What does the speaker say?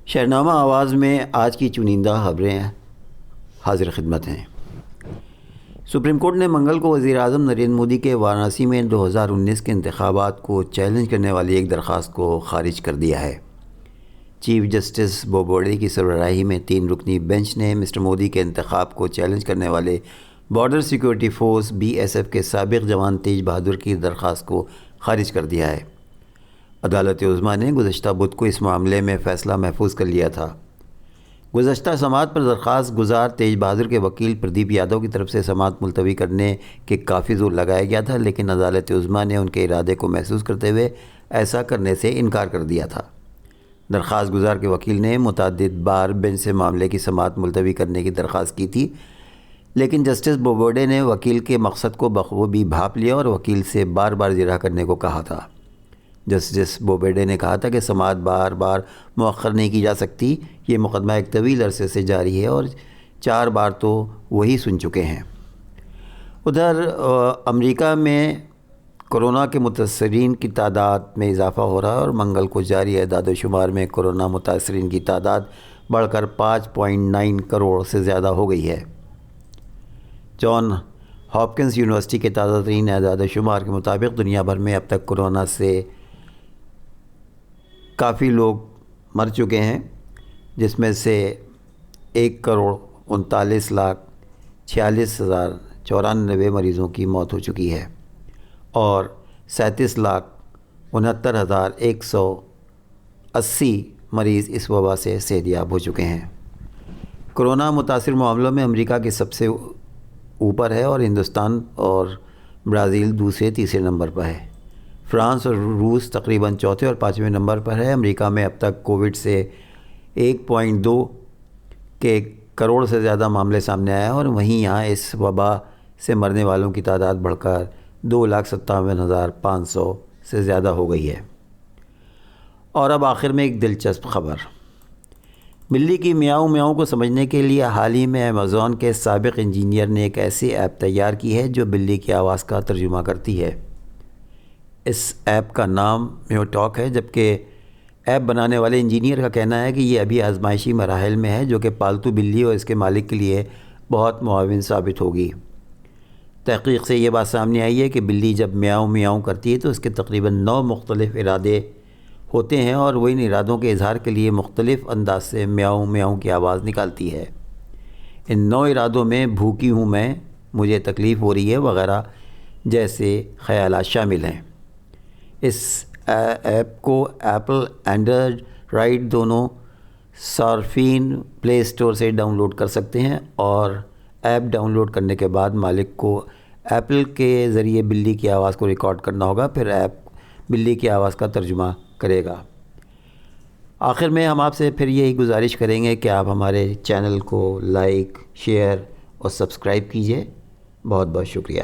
شہرنامہ آواز میں آج کی چنندہ خبریں حاضر خدمت ہیں۔ سپریم کورٹ نے منگل کو وزیر اعظم نریندر مودی کے وارانسی میں 2019 کے انتخابات کو چیلنج کرنے والی ایک درخواست کو خارج کر دیا ہے۔ چیف جسٹس بوبڈے کی سربراہی میں 3 رکنی بینچ نے مسٹر مودی کے انتخاب کو چیلنج کرنے والے بارڈر سیکورٹی فورس BSF کے سابق جوان تیج بہادر کی درخواست کو خارج کر دیا ہے۔ عدالت عظمیٰ نے گزشتہ بدھ کو اس معاملے میں فیصلہ محفوظ کر لیا تھا۔ گزشتہ سماعت پر درخواست گزار تیج بہادر کے وکیل پردیپ یادو کی طرف سے سماعت ملتوی کرنے کے کافی زور لگایا گیا تھا، لیکن عدالت عظمیٰ نے ان کے ارادے کو محسوس کرتے ہوئے ایسا کرنے سے انکار کر دیا تھا۔ درخواست گزار کے وکیل نے متعدد بار بینچ سے معاملے کی سماعت ملتوی کرنے کی درخواست کی تھی، لیکن جسٹس بوبڈے نے وکیل کے مقصد کو بخوبی بھانپ لیا اور وکیل سے بار بار اجرا کرنے کو کہا تھا۔ جسٹس بوبڈے نے کہا تھا کہ سماعت بار بار مؤخر نہیں کی جا سکتی، یہ مقدمہ ایک طویل عرصے سے جاری ہے اور 4 بار تو وہی سن چکے ہیں۔ ادھر امریکہ میں کورونا کے متاثرین کی تعداد میں اضافہ ہو رہا ہے اور منگل کو جاری اعداد و شمار میں کورونا متاثرین کی تعداد بڑھ کر 5.9 کروڑ سے زیادہ ہو گئی ہے۔ جان ہاپکنس یونیورسٹی کے تازہ ترین اعداد و شمار کے مطابق دنیا بھر میں اب تک کورونا سے کافی لوگ مر چکے ہیں، جس میں سے 1,39,46,094 مریضوں کی موت ہو چکی ہے اور 37,69,180 مریض اس وبا سے صحتیاب ہو چکے ہیں۔ کورونا متاثر معاملوں میں امریکہ کے سب سے اوپر ہے اور ہندوستان اور برازیل دوسرے تیسرے نمبر پر ہے۔ فرانس اور روس تقریباً چوتھے اور 5ویں نمبر پر ہے۔ امریکہ میں اب تک کووڈ سے 1.2 کروڑ سے زیادہ معاملے سامنے آئے ہیں اور وہیں یہاں اس وبا سے مرنے والوں کی تعداد بڑھ کر 2,57,500 سے زیادہ ہو گئی ہے۔ اور اب آخر میں ایک دلچسپ خبر۔ بلی کی میاؤں میاؤں کو سمجھنے کے لیے حال ہی میں امیزون کے سابق انجینئر نے ایک ایسی ایپ تیار کی ہے جو بلی کی آواز کا ترجمہ کرتی ہے۔ اس ایپ کا نام میو ٹاک ہے، جبکہ ایپ بنانے والے انجینئر کا کہنا ہے کہ یہ ابھی آزمائشی مراحل میں ہے، جو کہ پالتو بلی اور اس کے مالک کے لیے بہت معاون ثابت ہوگی۔ تحقیق سے یہ بات سامنے آئی ہے کہ بلی جب میاؤں میاؤں کرتی ہے تو اس کے تقریباً 9 مختلف ارادے ہوتے ہیں اور وہ ان ارادوں کے اظہار کے لیے مختلف انداز سے میاؤں میاؤں کی آواز نکالتی ہے۔ ان 9 ارادوں میں بھوکی ہوں میں، مجھے تکلیف ہو رہی ہے وغیرہ جیسے خیالات شامل ہیں۔ اس ایپ کو ایپل اینڈرائیڈ دونوں صارفین پلے اسٹور سے ڈاؤن لوڈ کر سکتے ہیں اور ایپ ڈاؤن لوڈ کرنے کے بعد مالک کو ایپل کے ذریعے بلی کی آواز کو ریکارڈ کرنا ہوگا، پھر ایپ بلی کی آواز کا ترجمہ کرے گا۔ آخر میں ہم آپ سے پھر یہی گزارش کریں گے کہ آپ ہمارے چینل کو لائک، شیئر اور سبسکرائب کیجیے۔ بہت بہت شکریہ۔